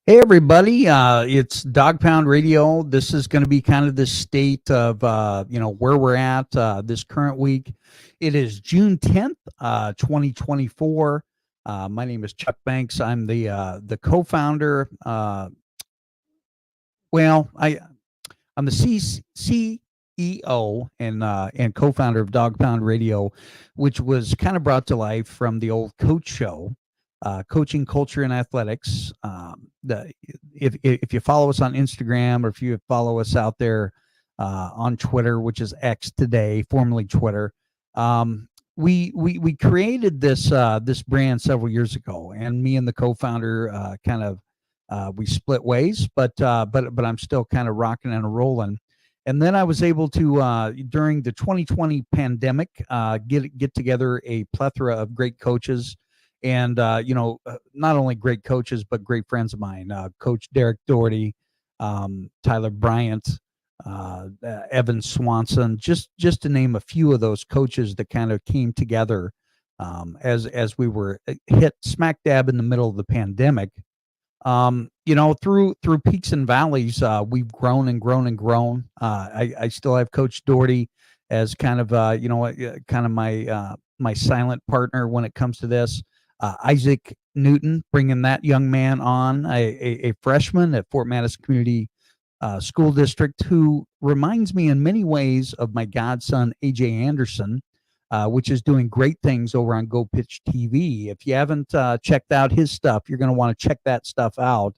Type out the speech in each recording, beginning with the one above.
Hey everybody, it's Dog Pound Radio. This is going to be kind of the state of where we're at this current week. It is June 10th, 2024. My name is Chuck Banks. I'm the co-founder. I'm the CEO and co-founder of Dog Pound Radio, which was kind of brought to life from the old Coach Show, coaching culture and athletics. If you follow us on Instagram, or if you follow us out there on Twitter, which is X today, formerly Twitter, we created this brand several years ago, and me and the co-founder we split ways, but I'm still kind of rocking and rolling. And then I was able to during the 2020 pandemic get together a plethora of great coaches, and not only great coaches but great friends of mine, Coach Derek Doherty, Tyler Bryant, Evan Swanson, just to name a few of those coaches that kind of came together as we were hit smack dab in the middle of the pandemic. Through peaks and valleys, we've grown and grown and grown. I still have Coach Doherty as kind of my silent partner when it comes to this. Isaac Newton, bringing that young man on, a freshman at Fort Madison Community School District, who reminds me in many ways of my godson AJ Anderson, which is doing great things over on Go Pitch TV. If you haven't checked out his stuff, you're going to want to check that stuff out.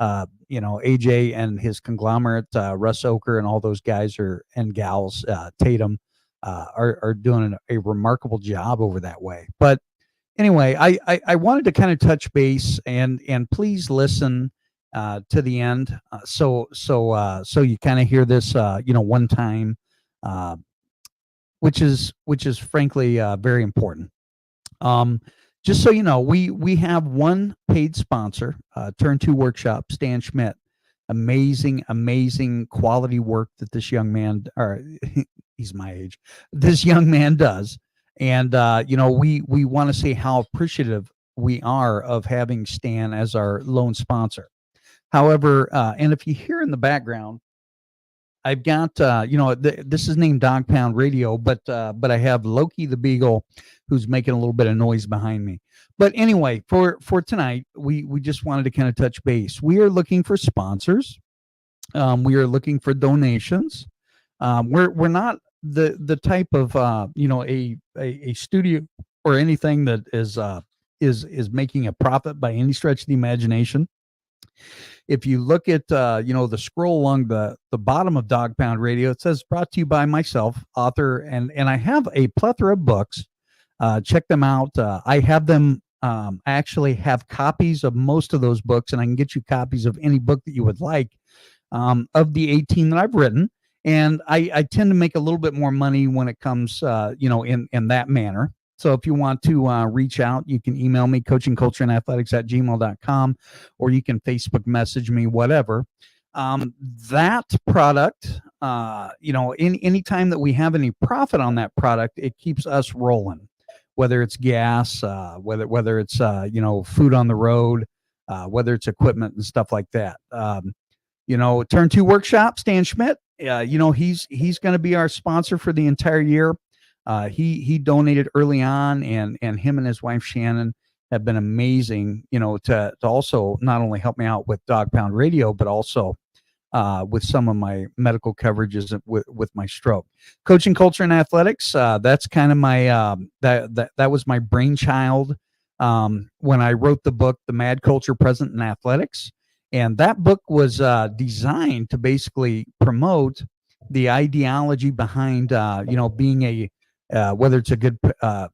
AJ and his conglomerate, Russ Oker, and all those guys and gals, Tatum, are doing a remarkable job over that way. But anyway, I wanted to kind of touch base and please listen to the end, so you kind of hear this one time, which is frankly very important. Just so you know, we have one paid sponsor, Turn 2 Workshop, Stan Schmidt. Amazing quality work that this young man, or he's my age, this young man does. And we want to say how appreciative we are of having Stan as our lone sponsor. However, and if you hear in the background, I've got this is named Dog Pound Radio, but I have Loki the Beagle, who's making a little bit of noise behind me. But anyway, for tonight, we just wanted to kind of touch base. We are looking for sponsors. We are looking for donations. We're not the type of a studio or anything that is making a profit by any stretch of the imagination. If you look at the scroll along the bottom of Dog Pound Radio, it says brought to you by myself, author, and I have a plethora of books. Check them out. I have them. I actually have copies of most of those books, and I can get you copies of any book that you would like, of the 18 that I've written. And I tend to make a little bit more money when it comes, in that manner. So if you want to reach out, you can email me, coachingcultureandathletics@gmail.com, or you can Facebook message me, whatever. That product, any time that we have any profit on that product, it keeps us rolling, whether it's gas, whether it's, food on the road, whether it's equipment and stuff like that. Turn 2 Workshop, Stan Schmidt, he's going to be our sponsor for the entire year. He donated early on, and him and his wife Shannon have been amazing, to also not only help me out with Dog Pound Radio, but also with some of my medical coverages with my stroke. Coaching culture and athletics, that's kind of my that was my brainchild when I wrote the book, The Mad Culture Present in Athletics. And that book was designed to basically promote the ideology behind being a whether it's a good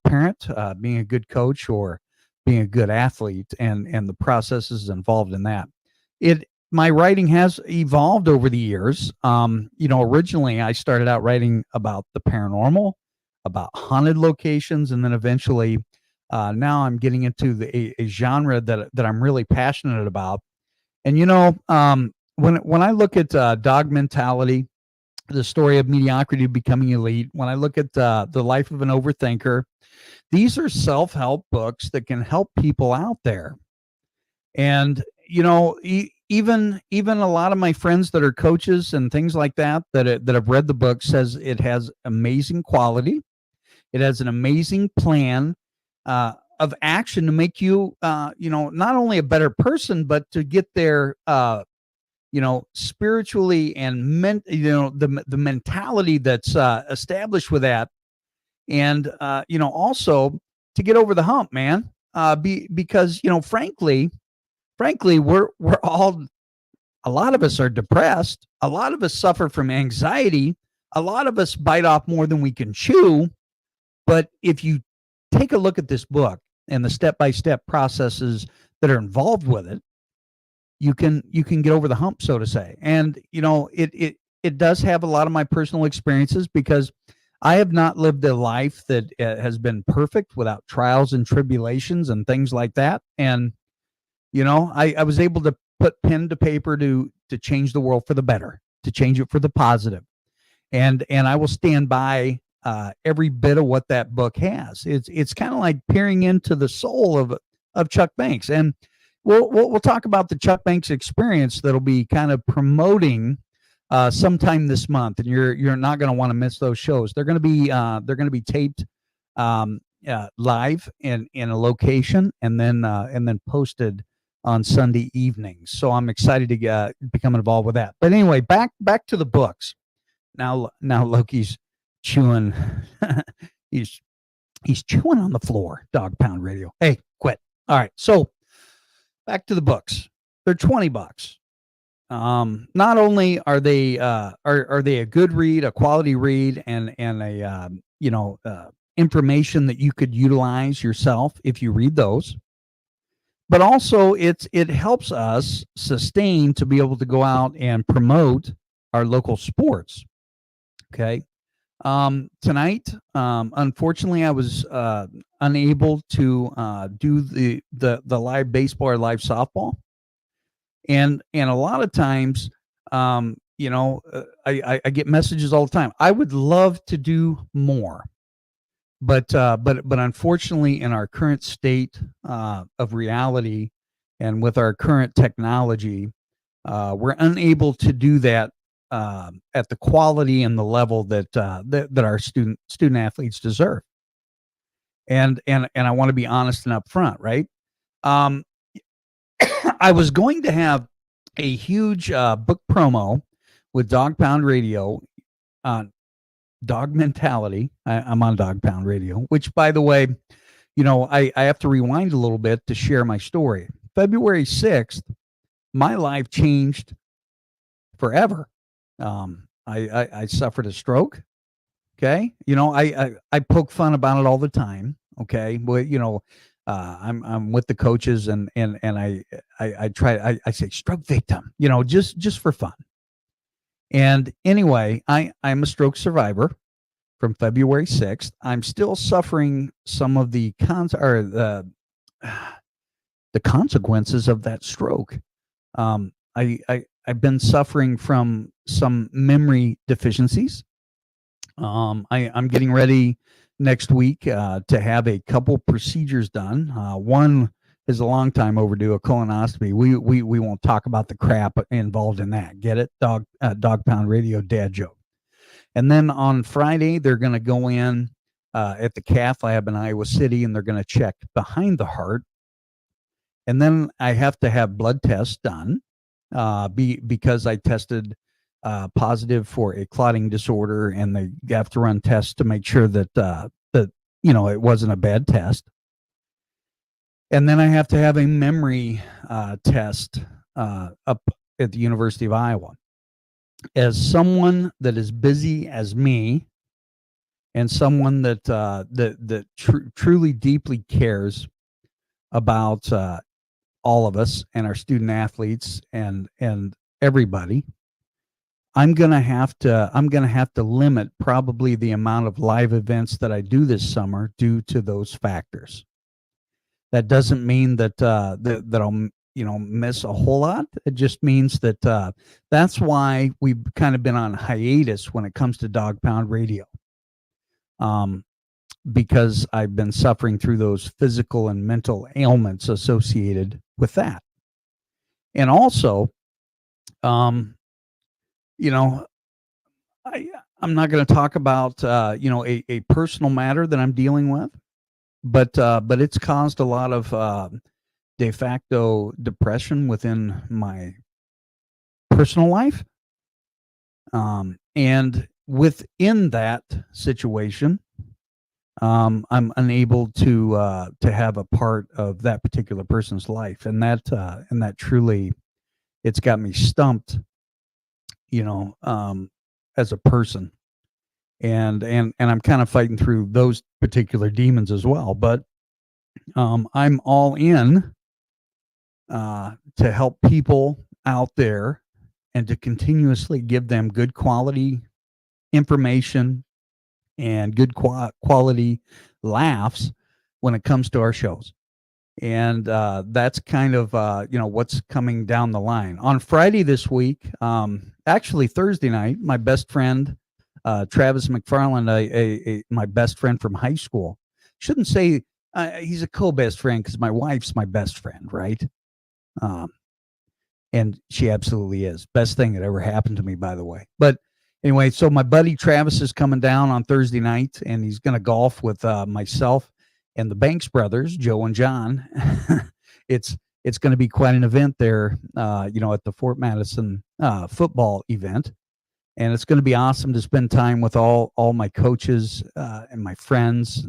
parent, being a good coach, or being a good athlete, and the processes involved in that. My writing has evolved over the years. Originally I started out writing about the paranormal, about haunted locations, and then eventually now I'm getting into a genre that I'm really passionate about. And when I look at dog mentality, the story of mediocrity becoming elite, when I look at the life of an overthinker, these are self-help books that can help people out there. And even a lot of my friends that are coaches and things like that that have read the book says it has amazing quality. It has an amazing plan of action to make you, not only a better person, but to get there, spiritually and the mentality that's established with that, and also to get over the hump, man. Because frankly, we're all, a lot of us are depressed. A lot of us suffer from anxiety. A lot of us bite off more than we can chew. But if you take a look at this book and the step-by-step processes that are involved with it, you can get over the hump, so to say. And it does have a lot of my personal experiences, because I have not lived a life that has been perfect without trials and tribulations and things like that. And I was able to put pen to paper to change the world for the better, to change it for the positive. And I will stand by every bit of what that book has. It's kind of like peering into the soul of Chuck Banks. And we'll talk about the Chuck Banks experience that'll be kind of promoting sometime this month, and you're not going to want to miss those shows. They're going to be taped live in a location, and then posted on Sunday evenings. So I'm excited to become involved with that. But anyway, back to the books. Now Loki's chewing. he's chewing on the floor. Dog Pound Radio. Hey, quit. All right. So back to the books. They're $20. Not only are they are they a good read, a quality read, and a information that you could utilize yourself if you read those, but also it helps us sustain to be able to go out and promote our local sports. Okay. Tonight, unfortunately, I was unable to do the live baseball or live softball, and a lot of times, I get messages all the time. I would love to do more, but unfortunately, in our current state of reality, and with our current technology, we're unable to do that at the quality and the level that our student athletes deserve. And I want to be honest and upfront, right? I was going to have a huge book promo with Dog Pound Radio on Dog Mentality. I'm on Dog Pound Radio, which, by the way, I have to rewind a little bit to share my story. February 6th, my life changed forever. I suffered a stroke. Okay. I poke fun about it all the time. Okay. But, I'm with the coaches, and I try, I say stroke victim, just for fun. And anyway, I'm a stroke survivor from February 6th. I'm still suffering some of the consequences of that stroke. I've been suffering from some memory deficiencies. I'm getting ready next week to have a couple procedures done. One is a long time overdue, a colonoscopy. We won't talk about the crap involved in that. Get it? Dog Pound Radio dad joke. And then on Friday, they're going to go in at the cath lab in Iowa City, and they're going to check behind the heart. And then I have to have blood tests done because I tested positive for a clotting disorder, and they have to run tests to make sure that it wasn't a bad test. And then I have to have a memory test up at the University of Iowa. As someone that is busy as me, and someone that truly deeply cares about all of us and our student athletes and everybody, I'm gonna have to limit probably the amount of live events that I do this summer due to those factors. That doesn't mean that I'll miss a whole lot. It just means that that's why we've kind of been on hiatus when it comes to Dog Pound Radio, because I've been suffering through those physical and mental ailments associated with that. And also, um, you know, I I'm not going to talk about a personal matter that I'm dealing with, but it's caused a lot of de facto depression within my personal life. And within that situation, I'm unable to have a part of that particular person's life, and that truly, it's got me stumped, you know, as a person, and I'm kind of fighting through those particular demons as well. But I'm all in to help people out there and to continuously give them good quality information and good quality laughs when it comes to our shows. And that's kind of what's coming down the line on Friday this week. Actually, Thursday night, my best friend Travis McFarland, my best friend from high school. Shouldn't say he's a co-best friend because my wife's my best friend, right? Um, and she absolutely is. Best thing that ever happened to me, by the way. But anyway, so my buddy Travis is coming down on Thursday night, and he's going to golf with myself and the Banks brothers, Joe and John. it's it's going to be quite an event there, at the Fort Madison football event, and it's going to be awesome to spend time with all my coaches and my friends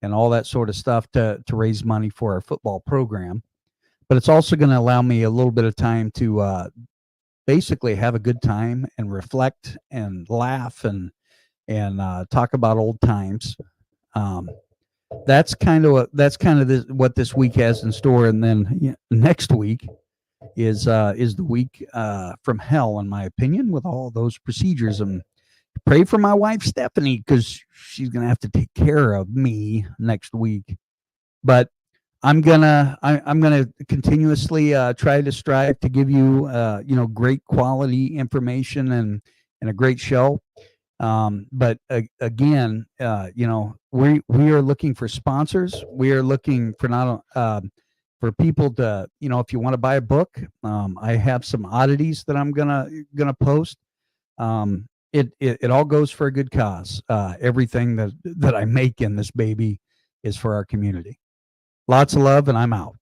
and all that sort of stuff to raise money for our football program. But it's also going to allow me a little bit of time to basically have a good time and reflect and laugh and talk about old times. Um, that's kind of what this week has in store, and then next week is the week from hell, in my opinion, with all those procedures. And pray for my wife Stephanie because she's gonna have to take care of me next week. But I'm gonna continuously try to strive to give you great quality information and a great show. But again, we are looking for sponsors. We are looking for not for people to, if you want to buy a book, I have some oddities that I'm gonna post. It all goes for a good cause. Everything that I make in this baby is for our community. Lots of love, and I'm out.